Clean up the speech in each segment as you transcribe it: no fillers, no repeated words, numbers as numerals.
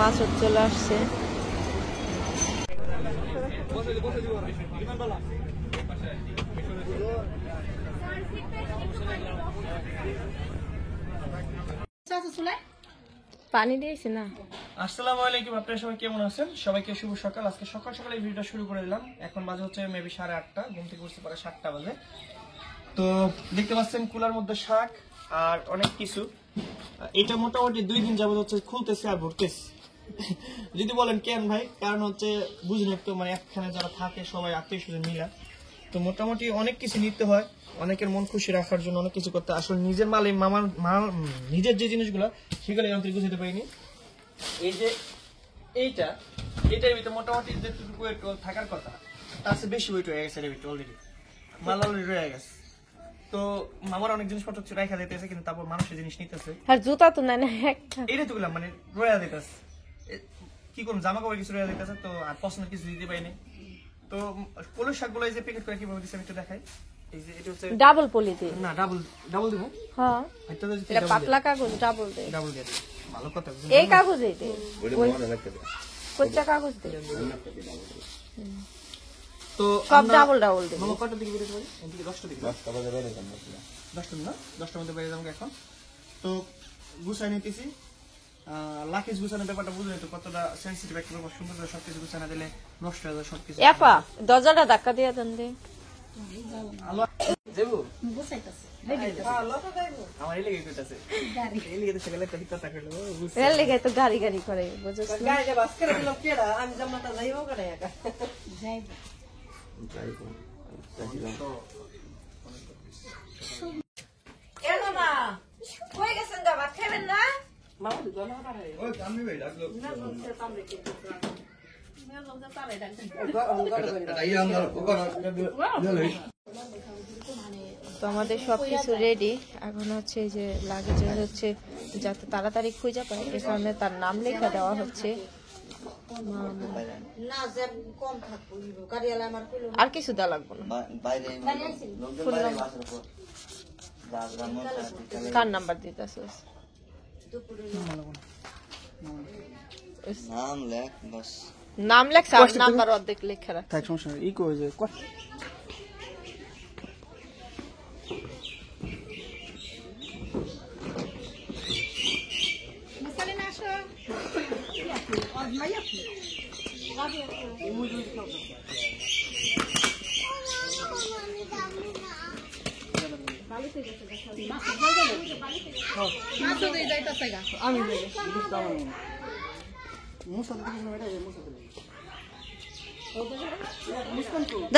মাছও চলে আসছে। পানি দিয়েছি না। আসসালামু আলাইকুম, আপনারা সবাই কেমন আছেন? সবাইকে শুভ সকাল। আজকে সকাল সকাল এই ভিডিওটা শুরু করে দিলাম। এখন বাজে হচ্ছে মেবি 8:30, ঘুম থেকে উঠতে পারে 7টা বাজে। তো দেখতে পাচ্ছেন কুলার মধ্যে শাক আর অনেক কিছু। এটা মোটামুটি 2 দিন যাবত হচ্ছে খুলতেছে আর ভরতেছে। যদি বলেন কেন ভাই, কারণ হচ্ছে বুঝলেন তো, মানে একখানে যারা থাকে সবাই আত্মীয় স্বজন মিলা, তো মোটামুটি অনেক কিছু নিতে হয়, অনেকের মন খুশি রাখার জন্য অনেক কিছু করতে। আসলে নিজের মালে নিজের যে জিনিসগুলো সেগুলো যন্ত্রে গুছাতে পারিনি। এই যে এইটার ভিতরে মোটামুটি যেটুকু ওয়েট থাকার কথা তার চেয়ে বেশি ওয়েট হয়ে গেছে এর ভিতরে অলরেডি, মাল অলরেডি রয়ে গেছে। তো মামার অনেক জিনিসপত্র রাখা দিতেছে, কিন্তু তারপর মানুষের জিনিস নিতেছে। আর জুতা তো না একটা, এইটা তো বললাম মানে রয়া দিতেছে, কি করুন, জামা কাপড় কিছু রয়া দিতেছে। তো আর পছন্দের কিছু দিতে পারিনি। তো পলিশ শাকগুলো এই যে প্যাকেট করে কিভাবে দিচ্ছে আমি একটু দেখাই। এই যে এটা হচ্ছে ডাবল পলি দিয়ে, না ডাবল দিব। হ্যাঁ এটা পাতলা কাগজ, ডাবল দিয়ে ভালো কথা। এই কাগজ এইতে কোচ্চা কাগজ দিয়ে তো সব ডাবল দিয়ে। মামা কত দিকে বেরোতে পারি? এদিকে 10টা দিকে, 10টা বাজে বের হইতাম না, 10টা না 10টার মধ্যে বের হইতাম এখন। তো গুছাই নিতেছি। লাকিজ গুছানোর ব্যাপারটা বুঝলেন তো কতটা সেনসিটিভ একটা ব্যাপার। সুন্দর করে সবকিছু গুছানো দিলে নষ্ট হয়ে যায় সবকিছু। এপা দরজাটা ধাক্কা দিয়ে দেন দে। আলো দেবো গুছাইতাছে আমার এই লেগে কইতাছে এই লেগে তো গেলে কই কথা কইলো এর লেগে তো গাড়ি করে বুঝছস না। গাড়িতে বাস করে দিলাম কেডা, আমি জামাটা যাইবো করে একা যাইবো এলো না কই গেছেন গা, ভাত খাবেন না? মামা দুটো না পারে ওই কামনি ভাই লাগলো না বলতে সামনে কি তো আমাদের সবকিছু রেডি। এখন হচ্ছে যে লাগেজ হচ্ছে যাতে তাড়াতাড়ি খুঁজে পায়, এই কারণে তার নাম লেখা দেওয়া হচ্ছে। আর কিছু দেওয়া লাগবে না। কার নাম্বার দিতেছিস? নাম লেখা, নাম্বার অর্ধেক লেখা রাখ। তাই সমস্যা ই কই যে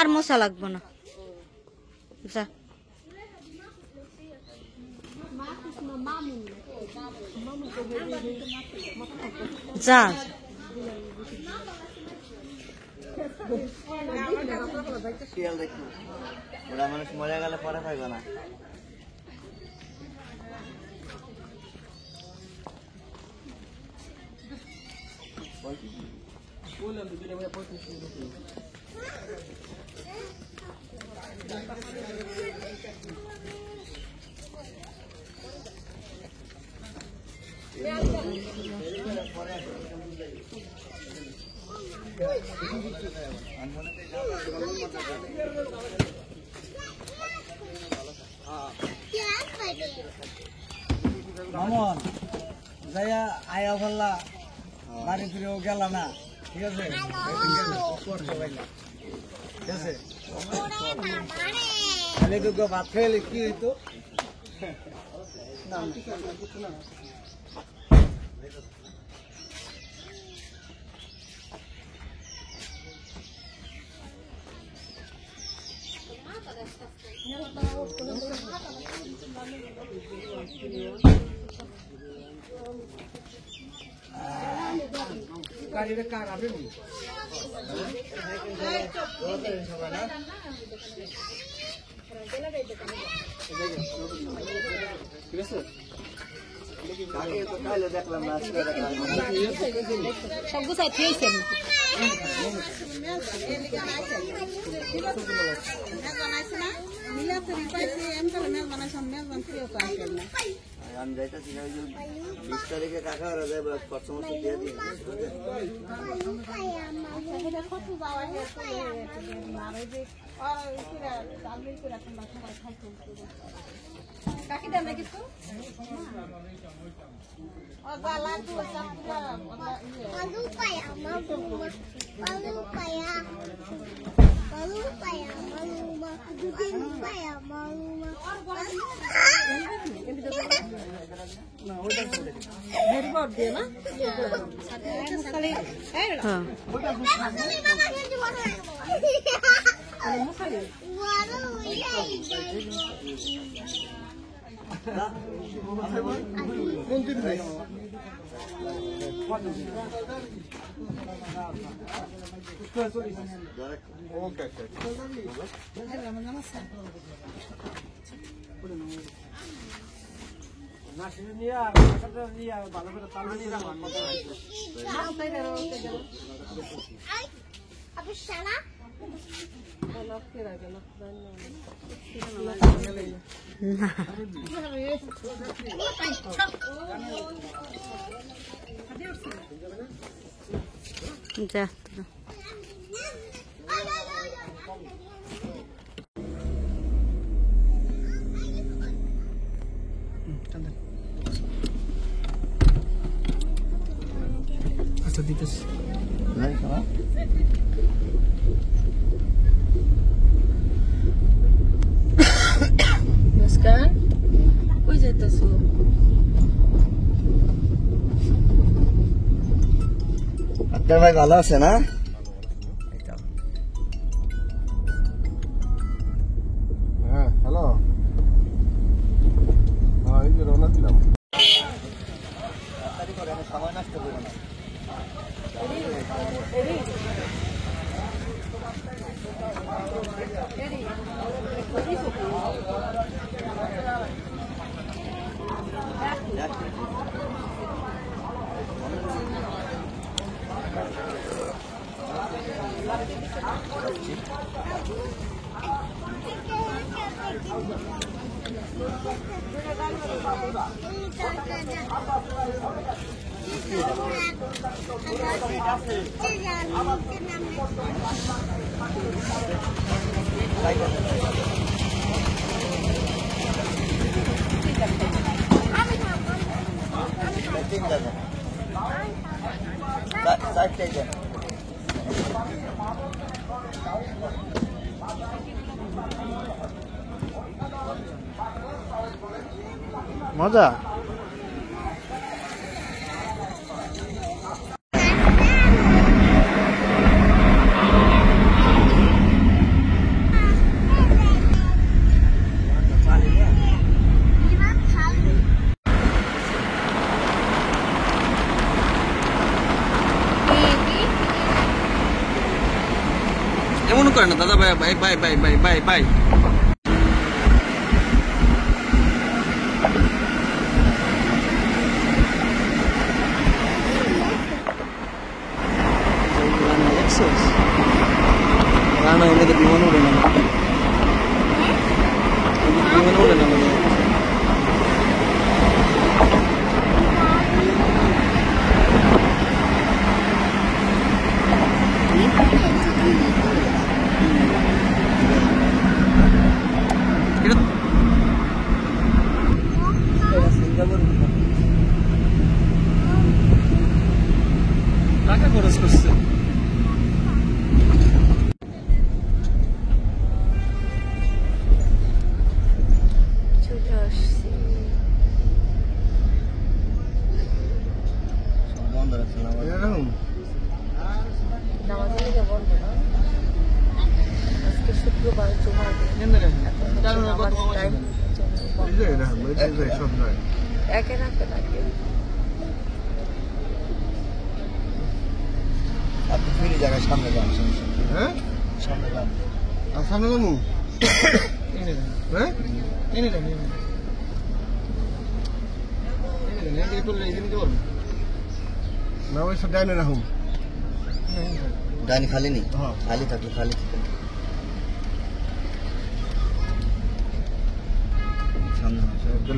আর মশা লাগবো না, যা যা ওরা মানুষ মরে গেলে পরে পাইবে না। মামন যাইয়া আয়া বললা বাড়ি ফিরেও গেল না, ঠিক আছে ঠিক আছে খালি তো ভাত খাইলে কি হইতো গাড়িটা কার আপনি ঠিক আছে দেখলাম না সব গুছাই খেয়েছেন। আমি যাইতেছি না, ওই যে 20 তারিখে কাকা ওরা যায় খরচ মতো দিয়ে দিই। যা আচ্ছা দিতেছি। মুস্কান কই যাইতাছো? আপনার ভাই ভালো আছে না? হ্যাঁ হ্যালো, হ্যাঁ এই যে রওনা দিলাম। তাড়াতাড়ি করে, আমি সময় নষ্ট করবো না। মজা এমন করে না দাদা, bye bye bye bye bye bye. Rana হলে তো বিমান উড়ে না, বিমান উড়ে না। টাকা খরচ করছে। চলে আসছি। বন্ধ রাখছে না এরকম নামাজের দিকে বন্ধ না, আজকে শুক্রবার জুমার দিন। নামাজ টাইম এই যে এরকম এই যে সব যায়। একে রাখতে থাকে। আপনি ফিরে জায়গায় সামনে যান, হ্যাঁ সামনে যান। আর সামনে যাবো। হ্যাঁ না ওই সব ডাইনে রাখুন। ডাইনি খালি নেই, খালি থাকলে খালি থাকে।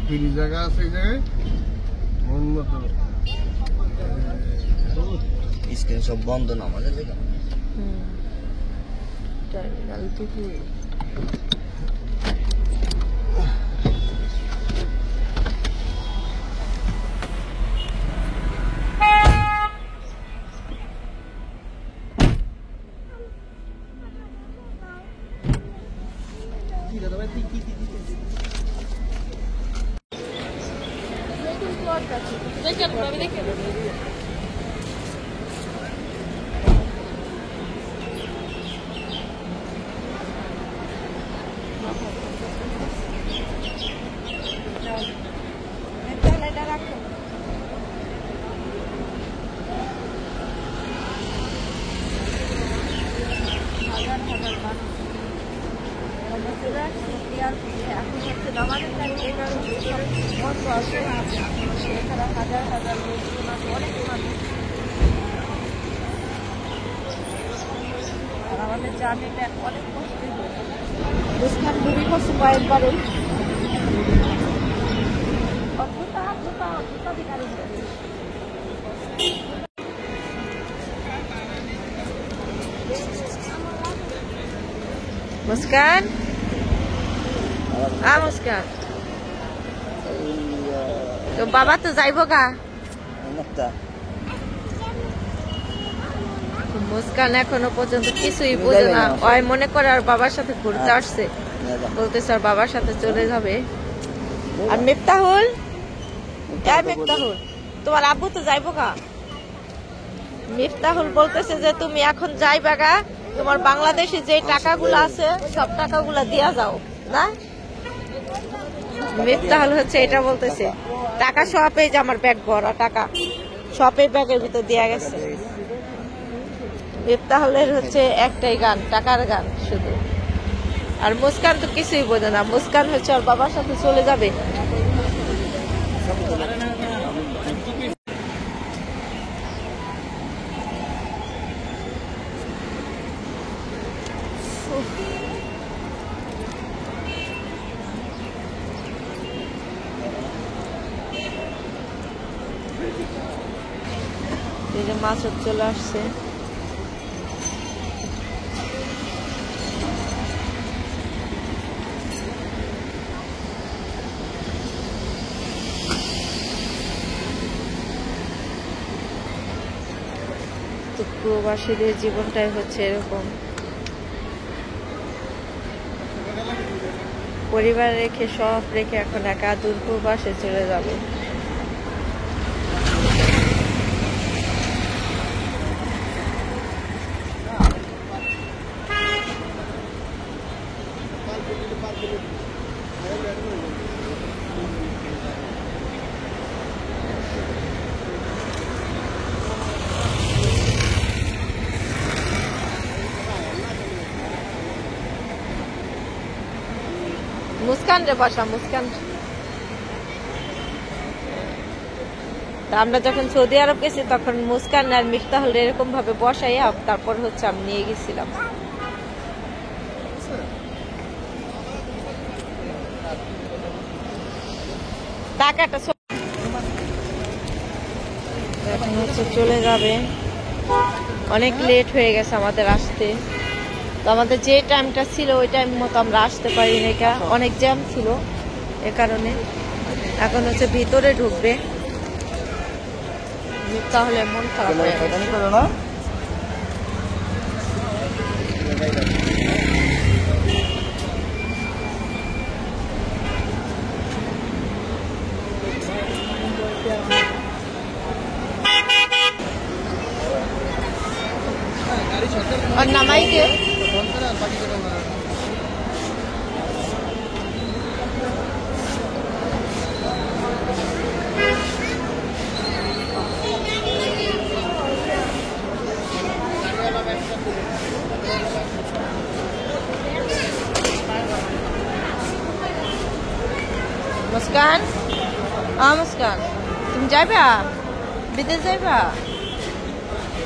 ফ্রি জায়গা আছে এই জায়গায় মন মতো স্ক্রিন সব বন্ধ না আমাদের দেখো টার্মিনাল 2 আমাদের জার্নিটা অনেক কষ্ট মুস্কান খুবই কষ্ট পায় একবারে মুস্কান মুস্কান তো বাবা তো যাইবো গা মুস্কান এখনো পর্যন্ত কিছুই বোঝে না ওই মনে করে আর বাবার সাথে ঘুরতে আসছে বলতেছে আর বাবার সাথে চলে যাবে আর মিফতাহুল মিফতাহুল তোমার আব্বু তো যাইবো গা মিফতাহুল বলতেছে যে তুমি এখন যাইবা গা তোমার বাংলাদেশে যে টাকাগুলো আছে সব টাকাগুলো দিয়া যাও না মিফতাহুল হচ্ছে এটা বলতেছে টাকা সব এই যে আমার ব্যাগ ভরা টাকা সব এই ব্যাগের ভিতর দিয়া গেছে মিফতাহুলের হচ্ছে একটাই গান টাকার গান শুধু আর মুস্কান তো কিছুই বোঝে না মুস্কান হচ্ছে ওর বাবার সাথে চলে যাবে এই যে মাছ চলে আসছে প্রবাসীদের জীবনটাই হচ্ছে এরকম পরিবার রেখে সব রেখে এখন একা দূর প্রবাসে চলে যাবে মুস্কান রে বাসা মুস্কান আমরা যখন সৌদি আরব গেছি তখন মুস্কান আর মিফতাহুল এরকম ভাবে বসাইয়া তারপর হচ্ছে আমি নিয়ে গেছিলাম টাকাটা এখন হচ্ছে চলে যাবে অনেক লেট হয়ে গেছে আমাদের আসতে তো আমাদের যে টাইমটা ছিল ওই টাইম মতো আমরা আসতে পারিনি এটা অনেক জ্যাম ছিল এ কারণে এখন হচ্ছে ভিতরে ঢুকবে তাহলে মন খারাপ হয়ে গেছে और नमाई के मुस्कान मुस्कान तुम जाइबा विदेश जाइबा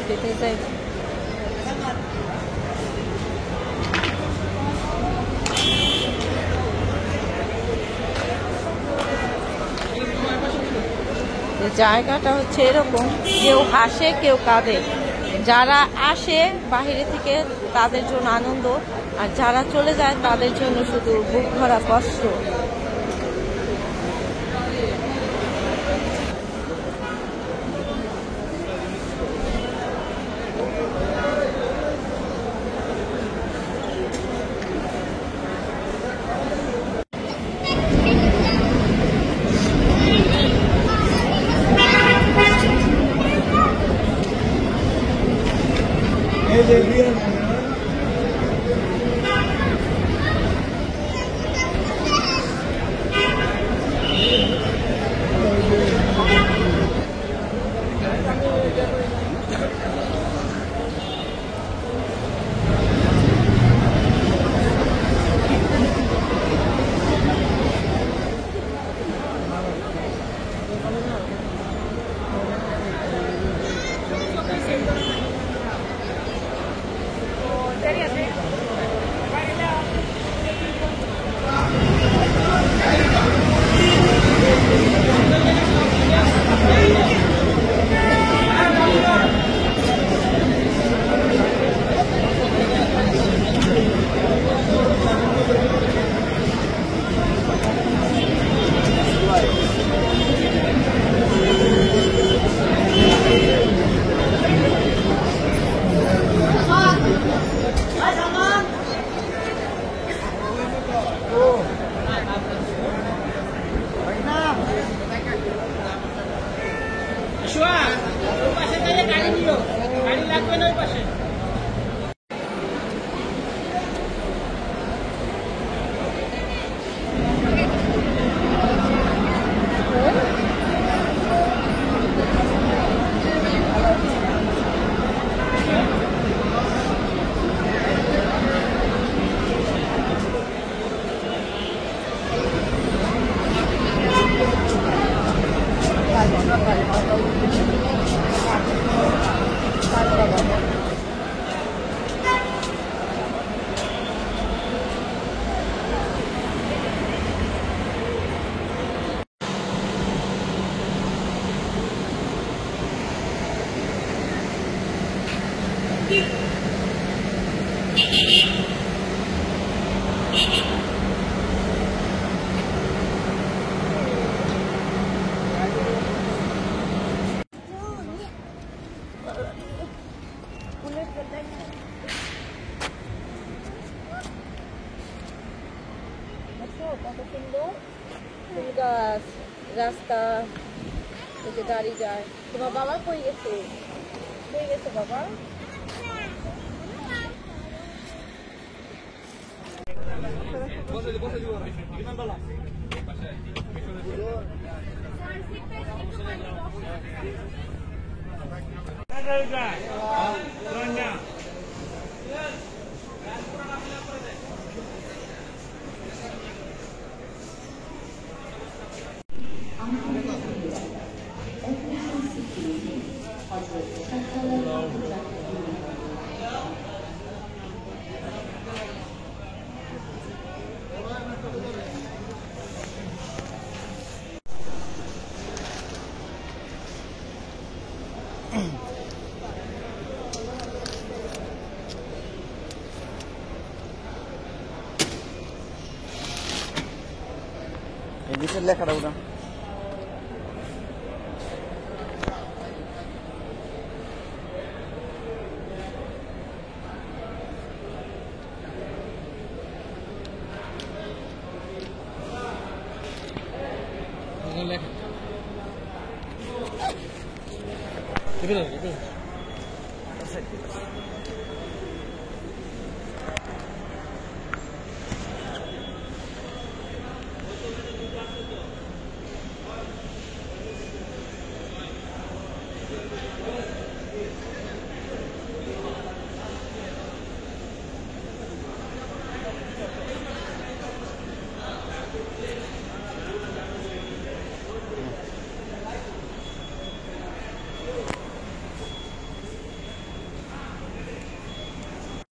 विदेश जाइबा জায়গাটা হচ্ছে এরকম, কেউ হাসে কেউ কাঁদে। যারা আসে বাইরে থেকে তাদের জন্য আনন্দ, আর যারা চলে যায় তাদের জন্য শুধু বুক ভরা কষ্ট। কত সুন্দর ফুল গাছ, রাস্তা, গাড়ি যায়। তোমার বাবা কই গেছে? কই গেছে বাবা? নিচের লেখাটা ওটা লেখা